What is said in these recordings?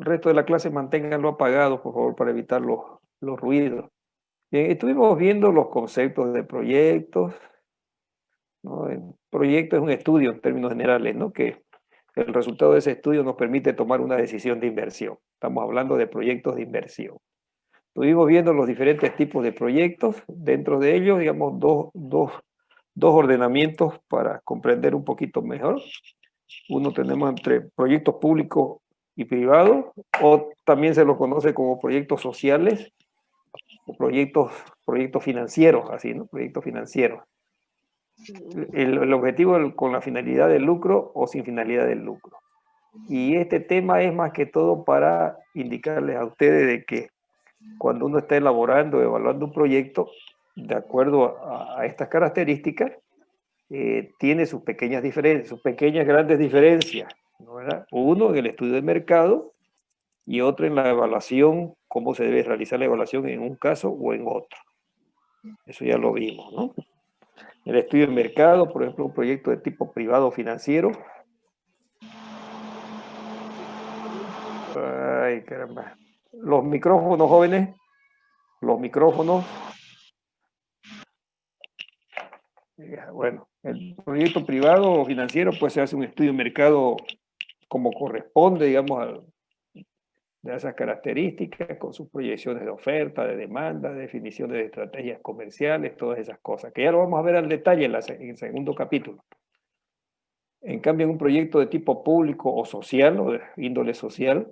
resto de la clase manténganlo apagado, por favor, para evitar los ruidos. Bien, estuvimos viendo los conceptos de proyectos, ¿no? El proyecto es un estudio en términos generales, ¿no? Que el resultado de ese estudio nos permite tomar una decisión de inversión. Estamos hablando de proyectos de inversión. Estuvimos viendo los diferentes tipos de proyectos, dentro de ellos, digamos, dos ordenamientos para comprender un poquito mejor. Uno tenemos entre proyectos públicos y privados, o también se los conoce como proyectos sociales o proyectos financieros, así, ¿no? Proyectos financieros. El objetivo con la finalidad del lucro o sin finalidad del lucro. Y este tema es más que todo para indicarles a ustedes de que cuando uno está elaborando, evaluando un proyecto, de acuerdo a estas características, tiene sus pequeñas diferencias, sus pequeñas grandes diferencias, ¿no? Uno en el estudio de mercado y otro en la evaluación, cómo se debe realizar la evaluación en un caso o en otro. Eso ya lo vimos, ¿no? El estudio de mercado, por ejemplo, un proyecto de tipo privado financiero. Ay, caramba. Los micrófonos, jóvenes, los micrófonos. Bueno, el proyecto privado o financiero, pues se hace un estudio de mercado como corresponde, digamos, de esas características, con sus proyecciones de oferta, de demanda, definiciones de estrategias comerciales, todas esas cosas, que ya lo vamos a ver al detalle en el segundo capítulo. En cambio, en un proyecto de tipo público o social, o de índole social,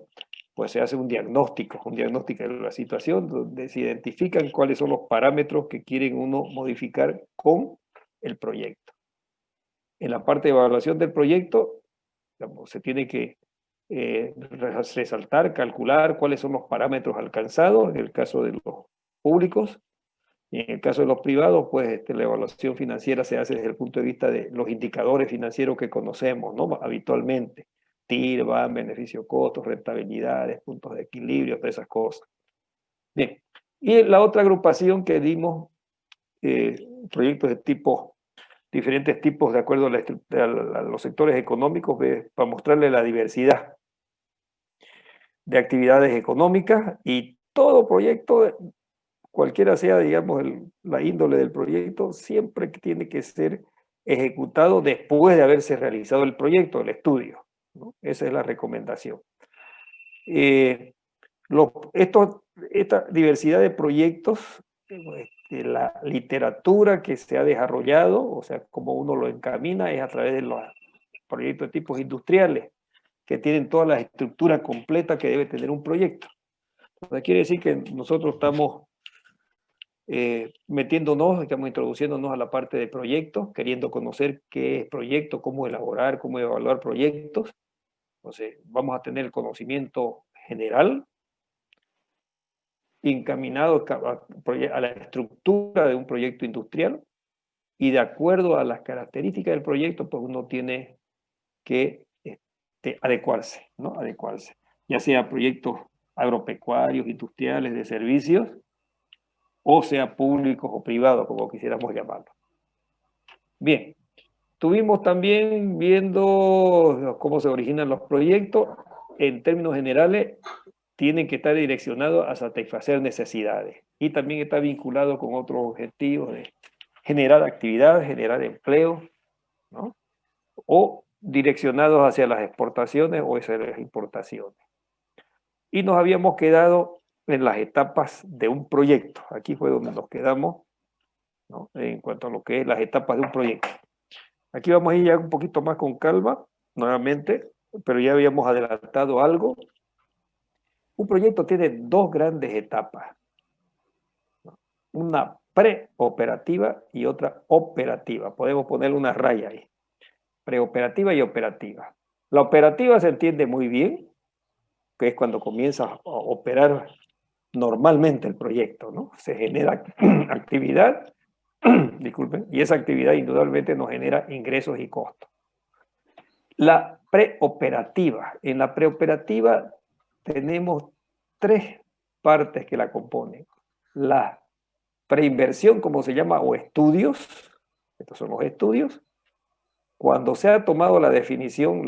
pues se hace un diagnóstico de la situación, donde se identifican cuáles son los parámetros que quieren uno modificar con el proyecto. En la parte de evaluación del proyecto, digamos, se tiene que resaltar, calcular cuáles son los parámetros alcanzados, en el caso de los públicos, y en el caso de los privados, pues la evaluación financiera se hace desde el punto de vista de los indicadores financieros que conocemos, ¿no? Habitualmente, TIR, BAM, beneficio costos, rentabilidades, puntos de equilibrio, todas esas cosas. Bien, y la otra agrupación que dimos, proyectos de tipo, diferentes tipos de acuerdo a los sectores económicos, para mostrarle la diversidad de actividades económicas, y todo proyecto, cualquiera sea, digamos, la índole del proyecto, siempre tiene que ser ejecutado después de haberse realizado el proyecto, el estudio, ¿no? Esa es la recomendación. Esta diversidad de proyectos, la literatura que se ha desarrollado, o sea, como uno lo encamina, es a través de los proyectos de tipos industriales, que tienen toda la estructura completa que debe tener un proyecto. Entonces, quiere decir que nosotros estamos metiéndonos, estamos introduciéndonos a la parte de proyectos, queriendo conocer qué es proyecto, cómo elaborar, cómo evaluar proyectos. Entonces, vamos a tener el conocimiento general, encaminado a la estructura de un proyecto industrial, y de acuerdo a las características del proyecto, pues uno tiene que adecuarse, ¿no? Adecuarse, ya sea proyectos agropecuarios, industriales, de servicios, o sea públicos o privados, como quisiéramos llamarlo. Bien, estuvimos también viendo cómo se originan los proyectos. En términos generales, tienen que estar direccionados a satisfacer necesidades, y también está vinculado con otros objetivos de generar actividad, generar empleo, ¿no? O direccionados hacia las exportaciones o hacia las importaciones. Y nos habíamos quedado en las etapas de un proyecto. Aquí fue donde nos quedamos, ¿no? En cuanto a lo que es las etapas de un proyecto. Aquí vamos a ir ya un poquito más con calma, nuevamente, pero ya habíamos adelantado algo. Un proyecto tiene dos grandes etapas, ¿no? Una preoperativa y otra operativa. Podemos ponerle una raya ahí. Preoperativa y operativa. La operativa se entiende muy bien, que es cuando comienza a operar normalmente el proyecto, ¿no? Se genera actividad, disculpen, y esa actividad indudablemente nos genera ingresos y costos. La preoperativa. En la preoperativa tenemos tres partes que la componen. La preinversión, como se llama, o estudios. Estos son los estudios. Cuando se ha tomado la decisión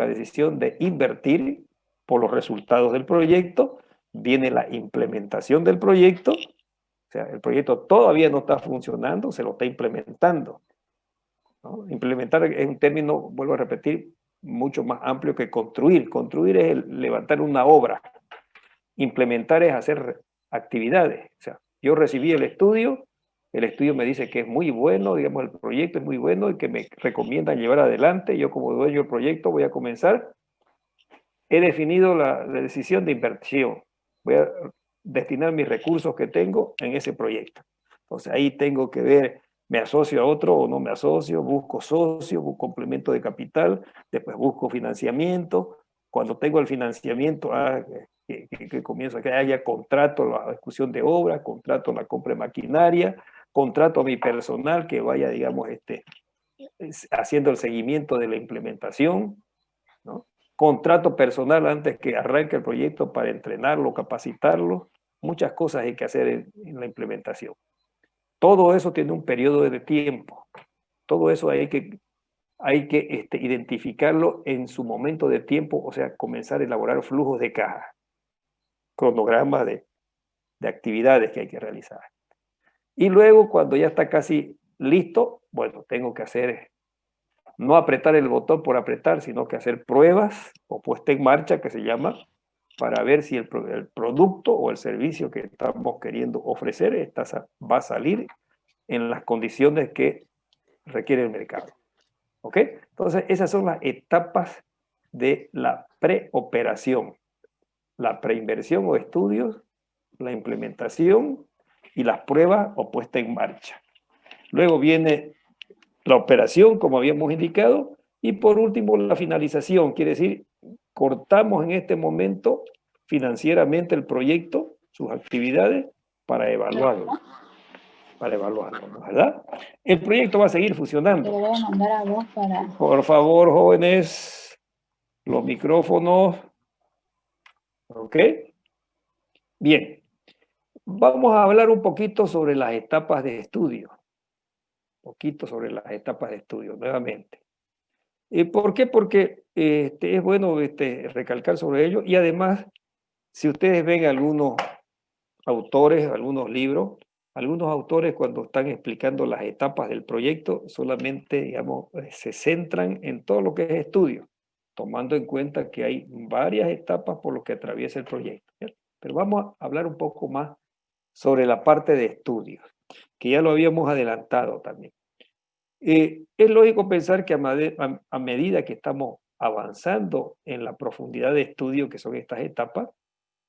de invertir, por los resultados del proyecto, viene la implementación del proyecto, o sea, el proyecto todavía no está funcionando, se lo está implementando, ¿no? Implementar es un término, vuelvo a repetir, mucho más amplio que construir. Construir es levantar una obra. Implementar es hacer actividades. O sea, yo recibí el estudio me dice que es muy bueno, digamos, el proyecto es muy bueno y que me recomiendan llevar adelante. Yo como dueño del proyecto voy a comenzar. He definido la decisión de inversión. Voy a destinar mis recursos que tengo en ese proyecto. Entonces ahí tengo que ver, me asocio a otro o no me asocio, busco socios, busco complemento de capital, después busco financiamiento. Cuando tengo el financiamiento, que comienzo a que haya contrato, la ejecución de obras, contrato la compra de maquinaria, contrato a mi personal que vaya, digamos, haciendo el seguimiento de la implementación, ¿no? Contrato personal antes que arranque el proyecto para entrenarlo, capacitarlo. Muchas cosas hay que hacer en la implementación. Todo eso tiene un periodo de tiempo. Todo eso hay que identificarlo en su momento de tiempo, o sea, comenzar a elaborar flujos de caja, cronogramas de actividades que hay que realizar. Y luego, cuando ya está casi listo, bueno, tengo que hacer, no apretar el botón por apretar, sino que hacer pruebas o puesta en marcha, que se llama, para ver si el producto o el servicio que estamos queriendo ofrecer va a salir en las condiciones que requiere el mercado. ¿Ok? Entonces, esas son las etapas de la preoperación, la preinversión o estudios, la implementación y las pruebas o puesta en marcha. Luego viene la operación, como habíamos indicado, y por último la finalización, quiere decir, cortamos en este momento financieramente el proyecto, sus actividades, para evaluarlo, ¿verdad? El proyecto va a seguir funcionando. Te lo voy a mandar a vos para... Por favor, jóvenes, los micrófonos. ¿Ok? Bien. Vamos a hablar un poquito sobre las etapas de estudio. Nuevamente. ¿Por qué? Porque es bueno recalcar sobre ello y además, si ustedes ven algunos autores, algunos libros, algunos autores cuando están explicando las etapas del proyecto solamente, digamos, se centran en todo lo que es estudio, tomando en cuenta que hay varias etapas por lo que atraviesa el proyecto, ¿cierto? Pero vamos a hablar un poco más sobre la parte de estudios, que ya lo habíamos adelantado también. Es lógico pensar que a medida que estamos avanzando en la profundidad de estudio que son estas etapas,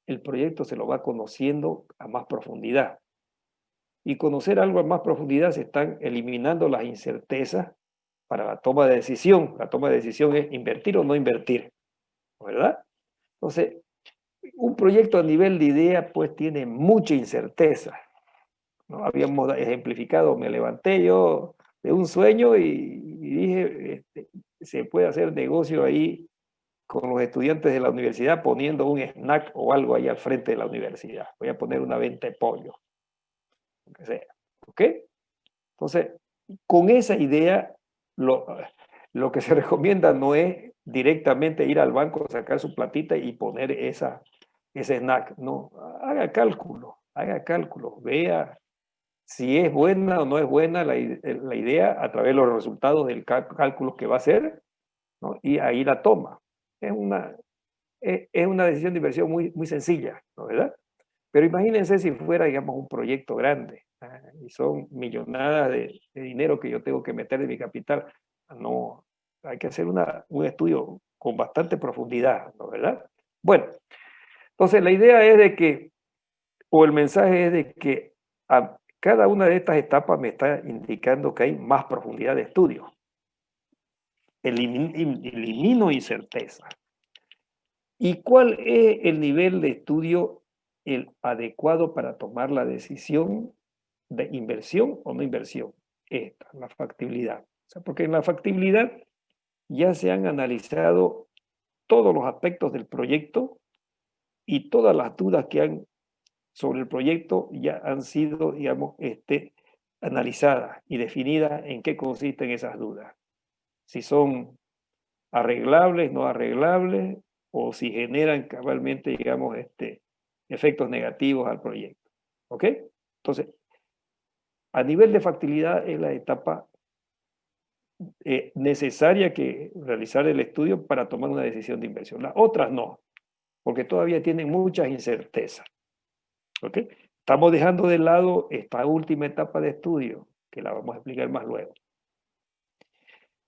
el proyecto se lo va conociendo a más profundidad. Y conocer algo a más profundidad se están eliminando las incertezas para la toma de decisión. La toma de decisión es invertir o no invertir, ¿verdad? Entonces, un proyecto a nivel de idea pues tiene mucha incerteza, ¿no? Habíamos ejemplificado, me levanté yo de un sueño y dije, se puede hacer negocio ahí con los estudiantes de la universidad poniendo un snack o algo ahí al frente de la universidad. Voy a poner una venta de pollo, lo que sea. ¿Ok? Entonces, con esa idea, lo que se recomienda no es directamente ir al banco, sacar su platita y poner ese snack. No, haga cálculo, vea si es buena o no es buena la idea a través de los resultados del cálculo que va a hacer, ¿no? Y ahí la toma. Es una decisión de inversión muy, muy sencilla, ¿no? ¿Verdad? Pero imagínense si fuera, digamos, un proyecto grande, y son millonadas de dinero que yo tengo que meter de mi capital. No, hay que hacer un estudio con bastante profundidad, ¿no? ¿Verdad? Bueno, entonces la idea es de que, o el mensaje es de que a cada una de estas etapas me está indicando que hay más profundidad de estudio. Elimino incerteza. ¿Y cuál es el nivel de estudio adecuado para tomar la decisión de inversión o no inversión? Esta, la factibilidad. O sea, porque en la factibilidad ya se han analizado todos los aspectos del proyecto y todas las dudas que han sobre el proyecto ya han sido, digamos, analizadas y definidas en qué consisten esas dudas. Si son arreglables, no arreglables, o si generan cabalmente, digamos, efectos negativos al proyecto. ¿Ok? Entonces, a nivel de factibilidad es la etapa necesaria que realizar el estudio para tomar una decisión de inversión. Las otras no, porque todavía tienen muchas incertezas. ¿Ok? Estamos dejando de lado esta última etapa de estudio, que la vamos a explicar más luego.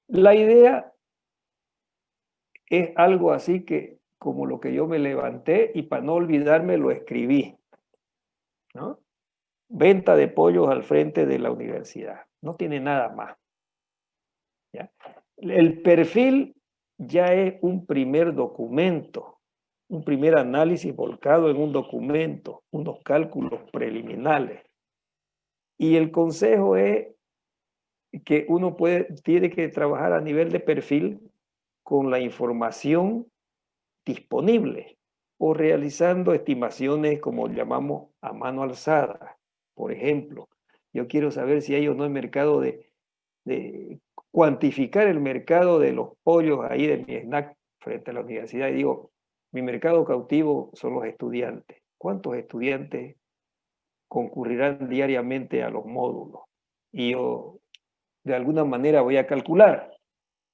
La idea es algo así que, como lo que yo me levanté y para no olvidarme lo escribí, ¿no? Venta de pollos al frente de la universidad. No tiene nada más. ¿Ya? El perfil ya es un primer documento, un primer análisis volcado en un documento, unos cálculos preliminares. Y el consejo es que uno tiene que trabajar a nivel de perfil con la información disponible o realizando estimaciones como llamamos a mano alzada. Por ejemplo, yo quiero saber si hay o no el mercado de cuantificar el mercado de los pollos ahí de mi snack frente a la universidad y digo, mi mercado cautivo son los estudiantes. ¿Cuántos estudiantes concurrirán diariamente a los módulos? Y yo de alguna manera voy a calcular.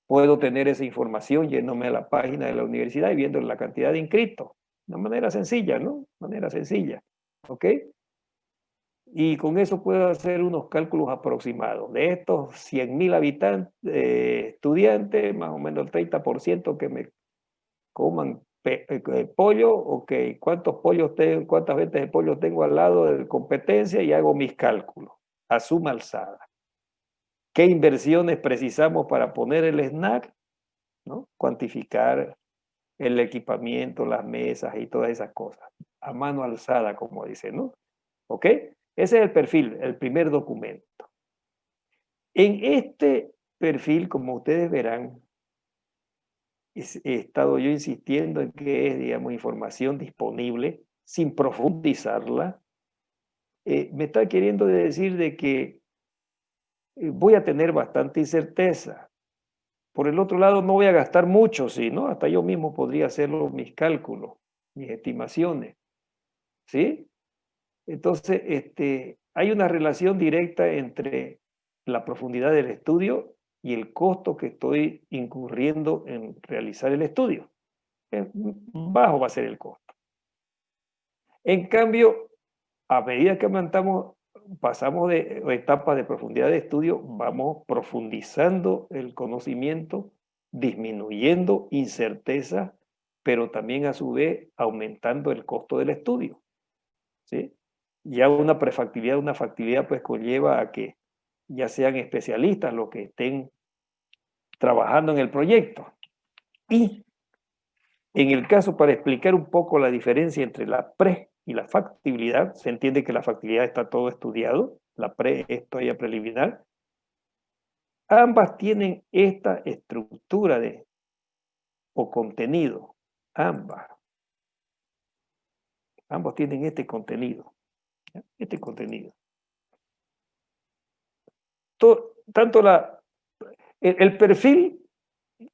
Puedo tener esa información yéndome a la página de la universidad y viendo la cantidad de inscritos. De una manera sencilla, ¿no? De manera sencilla. ¿Ok? Y con eso puedo hacer unos cálculos aproximados. De estos 100.000 habitantes, estudiantes, más o menos el 30% que me coman pollo, ok, ¿cuántos pollos tengo, cuántas ventas de pollo tengo al lado de competencia? Y hago mis cálculos a suma alzada. ¿Qué inversiones precisamos para poner el snack? ¿No? Cuantificar el equipamiento, las mesas y todas esas cosas. A mano alzada, como dicen, ¿no? ¿Ok? Ese es el perfil, el primer documento. En este perfil, como ustedes verán, he estado yo insistiendo en que es, digamos, información disponible sin profundizarla. Me está queriendo decir de que voy a tener bastante incerteza. Por el otro lado, no voy a gastar mucho, ¿sí? ¿No? Hasta yo mismo podría hacer mis cálculos, mis estimaciones, ¿sí? Entonces, hay una relación directa entre la profundidad del estudio y el costo que estoy incurriendo en realizar el estudio. Bajo va a ser el costo. En cambio, a medida que pasamos de etapas de profundidad de estudio, vamos profundizando el conocimiento, disminuyendo incerteza, pero también a su vez aumentando el costo del estudio, ¿sí? Ya una prefactibilidad, una factibilidad pues conlleva a que ya sean especialistas los que estén trabajando en el proyecto. Y en el caso, para explicar un poco la diferencia entre la pre y la factibilidad, se entiende que la factibilidad está todo estudiado, la pre es todavía preliminar. Ambas tienen esta estructura o contenido, ambas. Ambos tienen este contenido, ¿ya? Este contenido. Tanto el perfil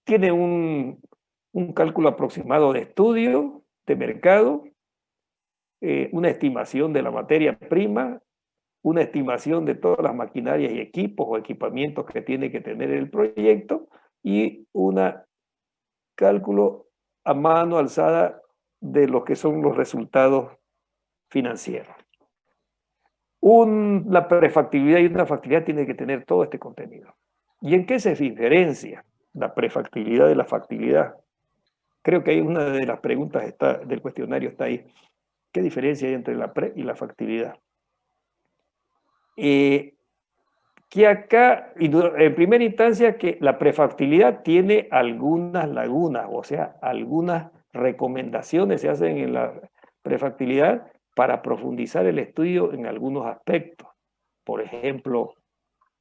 tiene un cálculo aproximado de estudio, de mercado, una estimación de la materia prima, una estimación de todas las maquinarias y equipos o equipamientos que tiene que tener el proyecto y un cálculo a mano alzada de lo que son los resultados financieros. La prefactibilidad y una factibilidad tiene que tener todo este contenido. ¿Y en qué se diferencia la prefactibilidad de la factibilidad? Creo que hay una de las preguntas del cuestionario está ahí. ¿Qué diferencia hay entre la pre y la factibilidad? Que acá, en primera instancia, que la prefactibilidad tiene algunas lagunas, o sea, algunas recomendaciones se hacen en la prefactibilidad para profundizar el estudio en algunos aspectos. Por ejemplo,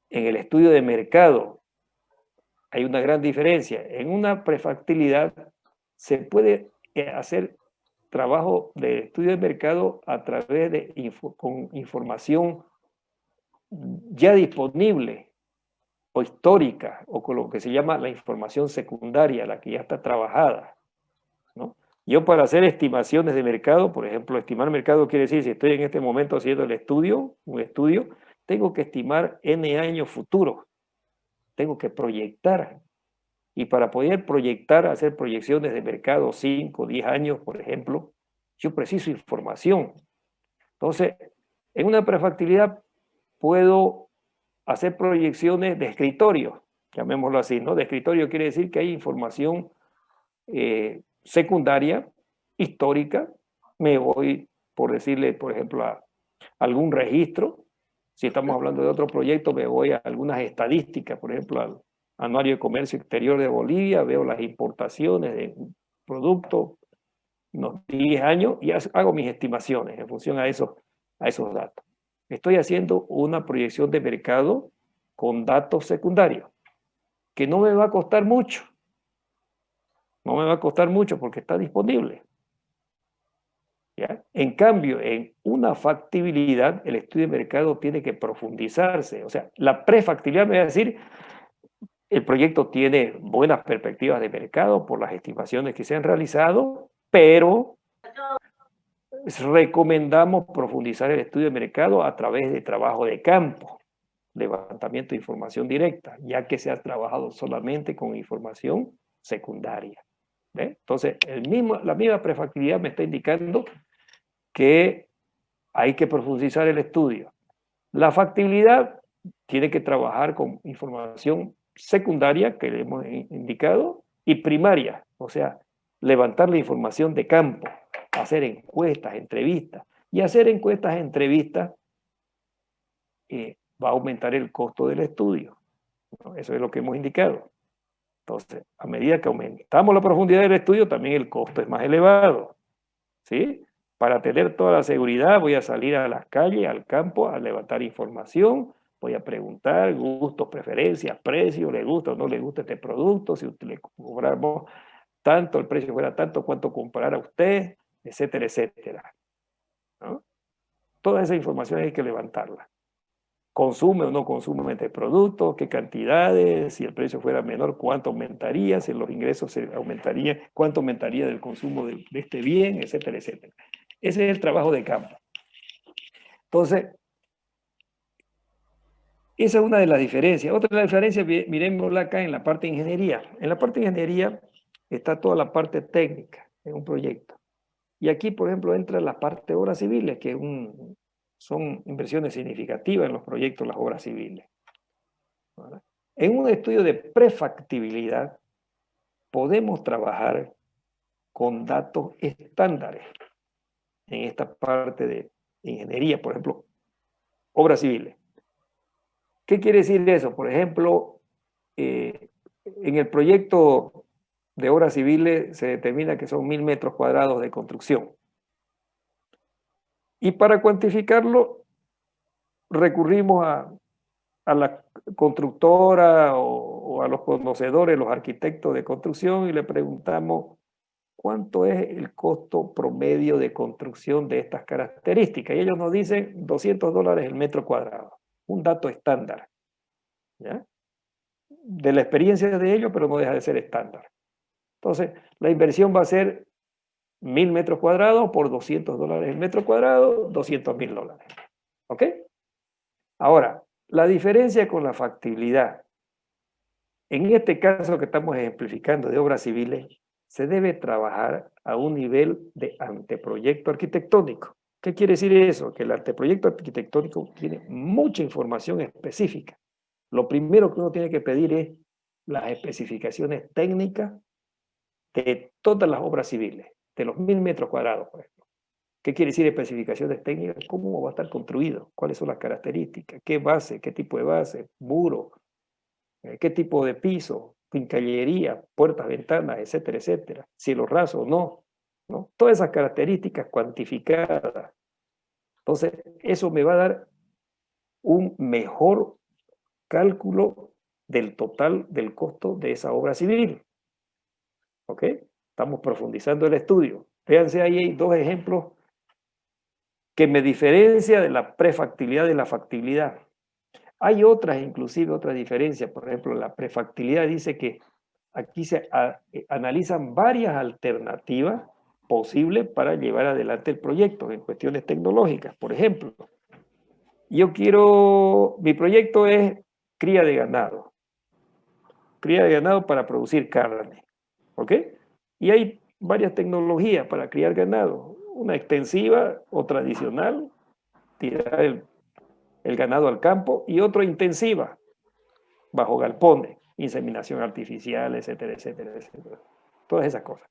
en el estudio de mercado hay una gran diferencia. En una prefactibilidad se puede hacer trabajo de estudio de mercado a través de con información ya disponible o histórica o con lo que se llama la información secundaria, la que ya está trabajada, ¿no? Yo para hacer estimaciones de mercado, por ejemplo, estimar mercado quiere decir, si estoy en este momento haciendo el estudio, un estudio, tengo que estimar N años futuros, tengo que proyectar. Y para poder proyectar, hacer proyecciones de mercado 5, 10 años, por ejemplo, yo preciso información. Entonces, en una prefactibilidad puedo hacer proyecciones de escritorio, llamémoslo así, ¿no? De escritorio quiere decir que hay información secundaria, histórica. Me voy, por decirle, por ejemplo, a algún registro. Si estamos hablando de otro proyecto, me voy a algunas estadísticas, por ejemplo, al Anuario de Comercio Exterior de Bolivia, veo las importaciones de un producto, unos 10 años, y hago mis estimaciones en función a esos datos. Estoy haciendo una proyección de mercado con datos secundarios, que no me va a costar mucho. No me va a costar mucho porque está disponible. ¿Ya? En cambio, en una factibilidad, el estudio de mercado tiene que profundizarse. O sea, la prefactibilidad me va a decir, el proyecto tiene buenas perspectivas de mercado por las estimaciones que se han realizado, pero recomendamos profundizar el estudio de mercado a través de trabajo de campo, levantamiento de información directa, ya que se ha trabajado solamente con información secundaria. ¿Ve? Entonces, la misma prefactibilidad me está indicando que hay que profundizar el estudio. La factibilidad tiene que trabajar con información secundaria que le hemos indicado y primaria, o sea, levantar la información de campo, hacer encuestas, entrevistas. Y hacer encuestas, entrevistas, va a aumentar el costo del estudio, ¿no? Eso es lo que hemos indicado. Entonces, a medida que aumentamos la profundidad del estudio, también el costo es más elevado, ¿sí? Para tener toda la seguridad voy a salir a las calles, al campo, a levantar información, voy a preguntar gustos, preferencias, precios, le gusta o no le gusta este producto, si usted le cobramos tanto, el precio fuera tanto, cuánto comprará usted, etcétera, etcétera, ¿no? Toda esa información hay que levantarla. Consume o no consume este producto, qué cantidades, si el precio fuera menor, cuánto aumentaría, si los ingresos se aumentarían, cuánto aumentaría del consumo de este bien, etcétera, etcétera. Ese es el trabajo de campo. Entonces, esa es una de las diferencias. Otra de las diferencias, miremosla acá en la parte de ingeniería. En la parte de ingeniería está toda la parte técnica en un proyecto. Y aquí, por ejemplo, entra la parte de obras civiles, que son inversiones significativas en los proyectos, las obras civiles. ¿Verdad? En un estudio de prefactibilidad podemos trabajar con datos estándares en esta parte de ingeniería, por ejemplo, obras civiles. ¿Qué quiere decir eso? Por ejemplo, en el proyecto de obras civiles se determina que son 1000 metros cuadrados de construcción. Y para cuantificarlo, recurrimos a la constructora o a los conocedores, los arquitectos de construcción, y le preguntamos cuánto es el costo promedio de construcción de estas características. Y ellos nos dicen $200 el metro cuadrado, un dato estándar, ¿ya? De la experiencia de ellos, pero no deja de ser estándar. Entonces, la inversión va a ser 1000 metros cuadrados por $200 el metro cuadrado, $200.000. ¿Ok? Ahora, la diferencia con la factibilidad. En este caso que estamos ejemplificando de obras civiles, se debe trabajar a un nivel de anteproyecto arquitectónico. ¿Qué quiere decir eso? Que el anteproyecto arquitectónico tiene mucha información específica. Lo primero que uno tiene que pedir es las especificaciones técnicas de todas las obras civiles, de los 1000 metros cuadrados, por ejemplo. ¿Qué quiere decir especificaciones técnicas? ¿Cómo va a estar construido? ¿Cuáles son las características? ¿Qué base? ¿Qué tipo de base? ¿Muro? ¿Qué tipo de piso? ¿Quincallería? ¿Puertas, ventanas? Etcétera, etcétera. ¿Cielo raso o no? ¿No? Todas esas características cuantificadas. Entonces, eso me va a dar un mejor cálculo del total del costo de esa obra civil. ¿Ok? Estamos profundizando el estudio. Fíjense, ahí hay dos ejemplos que me diferencia de la prefactibilidad de la factibilidad. Hay otras, inclusive otras diferencias. Por ejemplo, la prefactibilidad dice que aquí se analizan varias alternativas posible para llevar adelante el proyecto en cuestiones tecnológicas. Por ejemplo, mi proyecto es cría de ganado para producir carne, ¿ok? Y hay varias tecnologías para criar ganado, una extensiva o tradicional, tirar el ganado al campo, y otra intensiva, bajo galpones, inseminación artificial, etcétera, etcétera, etcétera. Todas esas cosas.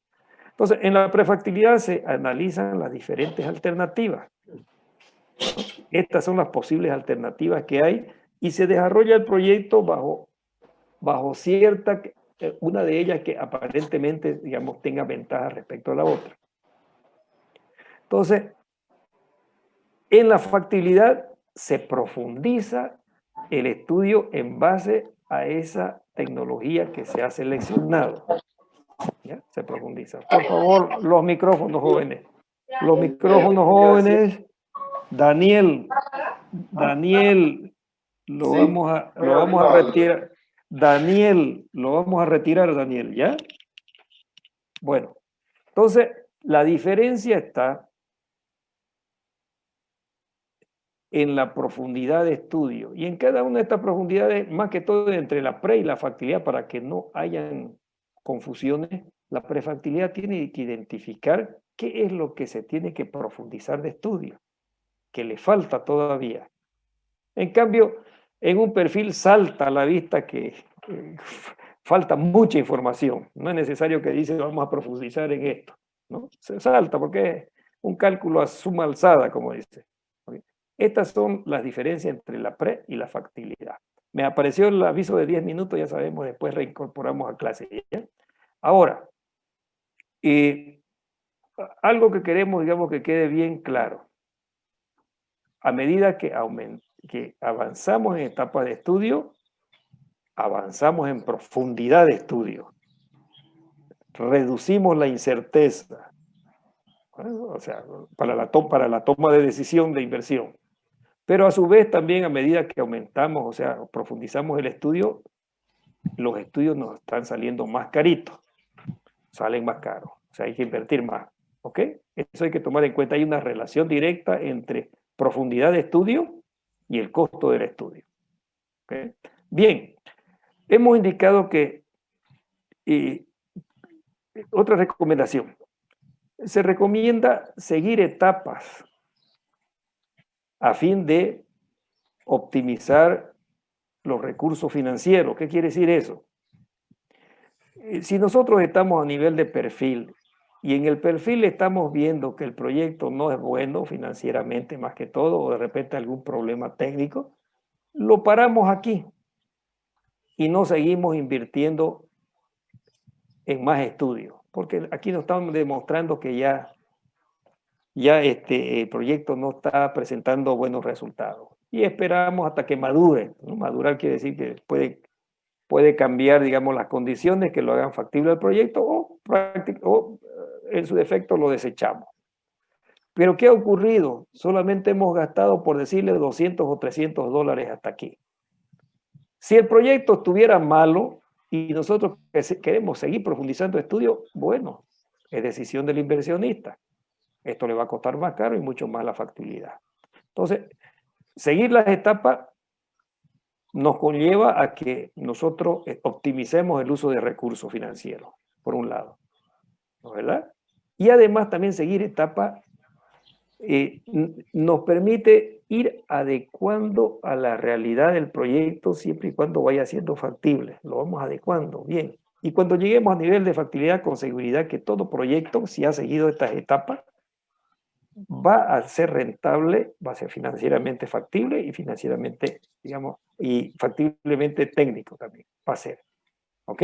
Entonces, en la prefactibilidad se analizan las diferentes alternativas. Estas son las posibles alternativas que hay y se desarrolla el proyecto bajo cierta, una de ellas que aparentemente, digamos, tenga ventaja respecto a la otra. Entonces, en la factibilidad se profundiza el estudio en base a esa tecnología que se ha seleccionado. ¿Ya? Se profundiza. Por favor, los micrófonos jóvenes. Los micrófonos jóvenes. Daniel, lo vamos a retirar. Daniel, lo vamos a retirar, Daniel, ¿ya? Bueno, entonces la diferencia está en la profundidad de estudio. Y en cada una de estas profundidades, más que todo entre la pre y la factibilidad, para que no hayan confusiones, la prefactibilidad tiene que identificar qué es lo que se tiene que profundizar de estudio, que le falta todavía. En cambio, en un perfil salta a la vista que falta mucha información. No es necesario que dice vamos a profundizar en esto, ¿no? Se salta porque es un cálculo a suma alzada, como dice. Estas son las diferencias entre la pre y la factibilidad. Me apareció el aviso de 10 minutos, ya sabemos, después reincorporamos a clase. ¿Ya? Ahora, algo que queremos, digamos, que quede bien claro. A medida que avanzamos en etapas de estudio, avanzamos en profundidad de estudio. Reducimos la incerteza, ¿no? O sea, para la toma de decisión de inversión. Pero a su vez también a medida que aumentamos, o sea, profundizamos el estudio, los estudios nos están saliendo más caritos, salen más caros, o sea, hay que invertir más, ¿ok? Eso hay que tomar en cuenta, hay una relación directa entre profundidad de estudio y el costo del estudio. ¿Okay? Bien, hemos indicado que, otra recomendación, se recomienda seguir etapas a fin de optimizar los recursos financieros. ¿Qué quiere decir eso? Si nosotros estamos a nivel de perfil y en el perfil estamos viendo que el proyecto no es bueno financieramente más que todo, o de repente algún problema técnico, lo paramos aquí y no seguimos invirtiendo en más estudios, porque aquí nos estamos demostrando que ya el proyecto no está presentando buenos resultados. Y esperamos hasta que madure, ¿no? Madurar quiere decir que puede cambiar, digamos, las condiciones que lo hagan factible al proyecto o en su defecto lo desechamos. Pero ¿qué ha ocurrido? Solamente hemos gastado, por decirle, 200 o 300 dólares hasta aquí. Si el proyecto estuviera malo y nosotros queremos seguir profundizando estudio, bueno, es decisión del inversionista. Esto le va a costar más caro y mucho más la factibilidad. Entonces, seguir las etapas nos conlleva a que nosotros optimicemos el uso de recursos financieros, por un lado, ¿no? ¿Verdad? Y además también seguir etapas nos permite ir adecuando a la realidad del proyecto siempre y cuando vaya siendo factible. Lo vamos adecuando, bien. Y cuando lleguemos a nivel de factibilidad, con seguridad que todo proyecto, si ha seguido estas etapas, va a ser rentable, va a ser financieramente factible y financieramente, digamos, y factiblemente técnico también, va a ser. ¿Ok?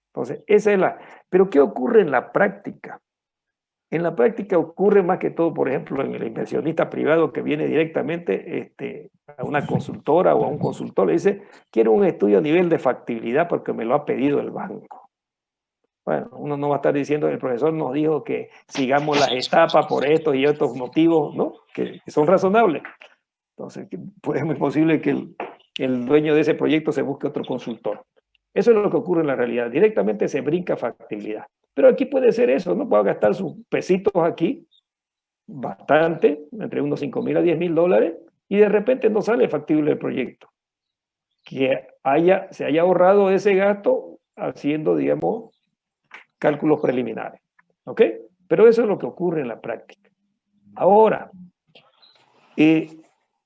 Entonces, esa es la... Pero ¿qué ocurre en la práctica? En la práctica ocurre más que todo, por ejemplo, en el inversionista privado que viene directamente a una consultora o a un consultor, le dice, quiero un estudio a nivel de factibilidad porque me lo ha pedido el banco. Bueno, uno no va a estar diciendo, el profesor nos dijo que sigamos las etapas por estos y otros motivos, ¿no? Que son razonables. Entonces, pues es muy posible que el dueño de ese proyecto se busque otro consultor. Eso es lo que ocurre en la realidad. Directamente se brinca factibilidad. Pero aquí puede ser eso, ¿no? Puedo gastar sus pesitos aquí, bastante, entre unos 5.000 a 10.000 dólares, y de repente no sale factible el proyecto. Que se haya ahorrado ese gasto haciendo, digamos, cálculos preliminares. ¿Ok? Pero eso es lo que ocurre en la práctica. Ahora,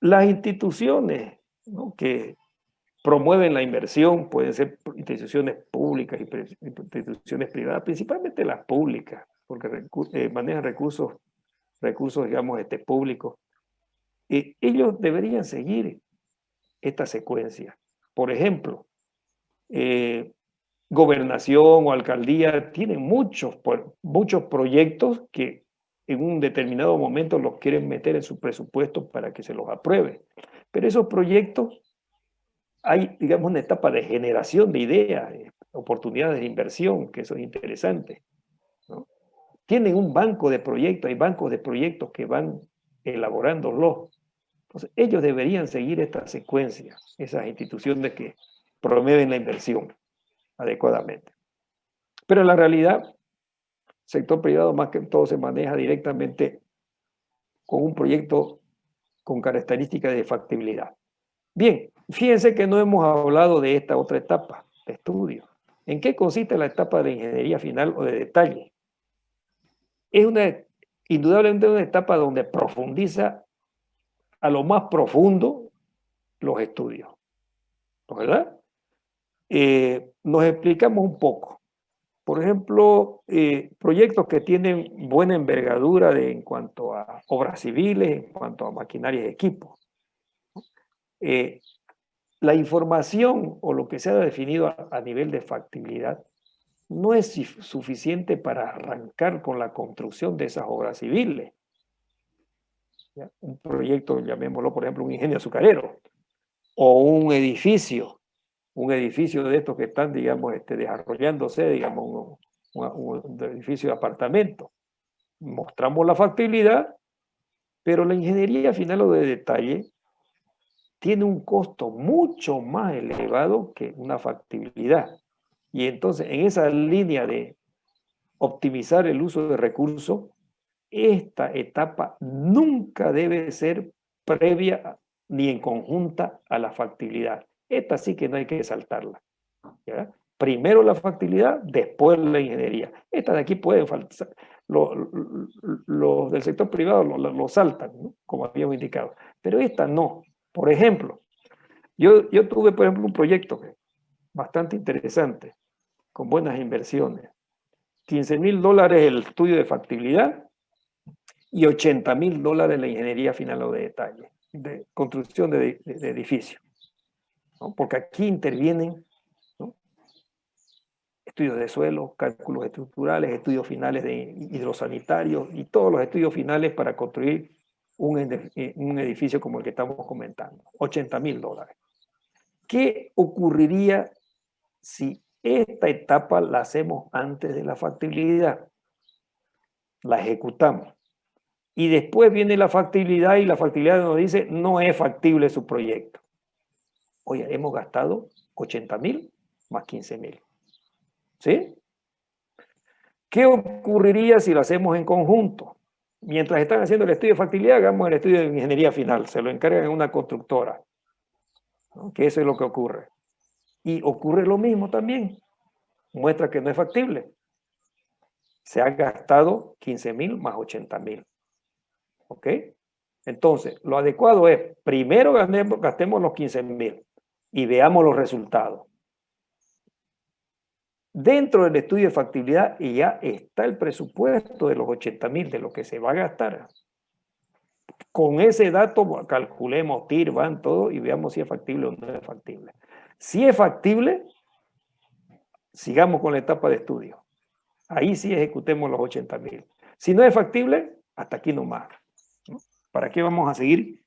las instituciones, ¿no?, que promueven la inversión, pueden ser instituciones públicas y instituciones privadas, principalmente las públicas, porque manejan recursos, digamos, públicos. Ellos deberían seguir esta secuencia. Por ejemplo, gobernación o alcaldía tienen muchos proyectos que en un determinado momento los quieren meter en su presupuesto para que se los apruebe. Pero esos proyectos, hay, digamos, una etapa de generación de ideas, oportunidades de inversión, que eso es interesante, ¿no? Tienen un banco de proyectos, hay bancos de proyectos que van elaborándolos. Entonces, ellos deberían seguir esta secuencia, esas instituciones que promueven la inversión adecuadamente. Pero en la realidad, el sector privado más que todo se maneja directamente con un proyecto con características de factibilidad. Bien, fíjense que no hemos hablado de esta otra etapa de estudio. ¿En qué consiste la etapa de ingeniería final o de detalle? Es indudablemente una etapa donde profundiza a lo más profundo los estudios, ¿verdad? Nos explicamos un poco. Por ejemplo, proyectos que tienen buena envergadura en cuanto a obras civiles, en cuanto a maquinaria y equipos. La información o lo que se ha definido a nivel de factibilidad no es suficiente para arrancar con la construcción de esas obras civiles. ¿Ya? Un proyecto, llamémoslo por ejemplo un ingenio azucarero, o un edificio de estos que están, digamos, desarrollándose, digamos, un edificio de apartamentos. Mostramos la factibilidad, pero la ingeniería final o de detalle tiene un costo mucho más elevado que una factibilidad. Y entonces, en esa línea de optimizar el uso de recursos, esta etapa nunca debe ser previa ni en conjunta a la factibilidad. Esta sí que no hay que saltarla, ¿ya? Primero la factibilidad, después la ingeniería. Estas de aquí pueden faltar. Los del sector privado lo saltan, ¿no?, como habíamos indicado. Pero esta no. Por ejemplo, yo tuve, por ejemplo, un proyecto bastante interesante, con buenas inversiones. 15.000 dólares el estudio de factibilidad y 80.000 dólares la ingeniería final o de detalle, de construcción de edificios, ¿no? Porque aquí intervienen, ¿no?, estudios de suelo, cálculos estructurales, estudios finales de hidrosanitarios y todos los estudios finales para construir un edificio como el que estamos comentando. 80.000 dólares. ¿Qué ocurriría si esta etapa la hacemos antes de la factibilidad? La ejecutamos. Y después viene la factibilidad y la factibilidad nos dice no es factible su proyecto. Oye, hemos gastado 80.000 más 15.000. ¿Sí? ¿Qué ocurriría si lo hacemos en conjunto? Mientras están haciendo el estudio de factibilidad, hagamos el estudio de ingeniería final. Se lo encargan en una constructora, ¿no?, que eso es lo que ocurre. Y ocurre lo mismo también. Muestra que no es factible. Se han gastado 15.000 más 80.000. ¿Ok? Entonces, lo adecuado es, primero gastemos los 15.000 y veamos los resultados. Dentro del estudio de factibilidad ya está el presupuesto de los 80.000, de lo que se va a gastar. Con ese dato calculemos TIR, van, todo y veamos si es factible o no es factible. Si es factible, sigamos con la etapa de estudio. Ahí sí ejecutemos los 80.000. Si no es factible, hasta aquí nomás, ¿no? ¿Para qué vamos a seguir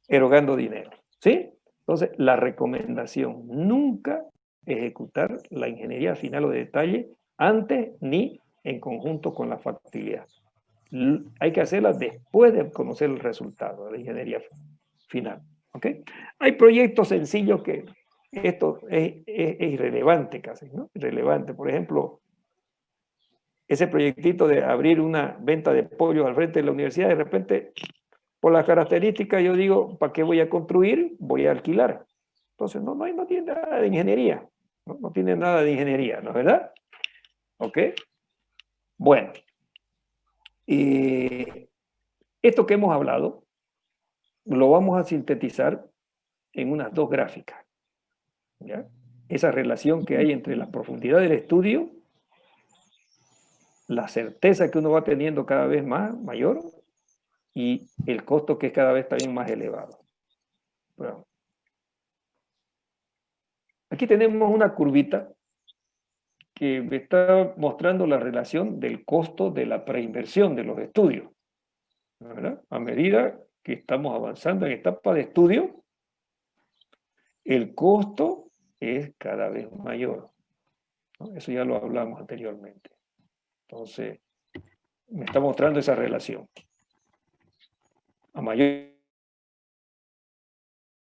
erogando dinero? ¿Sí? Entonces, la recomendación, nunca ejecutar la ingeniería final o de detalle antes ni en conjunto con la factibilidad. Hay que hacerla después de conocer el resultado de la ingeniería final. ¿Ok? Hay proyectos sencillos que esto es irrelevante casi, ¿no? Irrelevante. Por ejemplo, ese proyectito de abrir una venta de pollos al frente de la universidad, de repente, por las características, yo digo, ¿para qué voy a construir? Voy a alquilar. Entonces, no tiene nada de ingeniería. No tiene nada de ingeniería, ¿no es verdad? ¿Ok? Bueno. Esto que hemos hablado, lo vamos a sintetizar en unas dos gráficas. ¿Ya? Esa relación que hay entre la profundidad del estudio, la certeza que uno va teniendo cada vez más, mayor, y el costo que es cada vez también más elevado. Bueno, aquí tenemos una curvita que me está mostrando la relación del costo de la preinversión de los estudios, ¿verdad? A medida que estamos avanzando en etapa de estudio, el costo es cada vez mayor, ¿no? Eso ya lo hablamos anteriormente. Entonces, me está mostrando esa relación. A mayor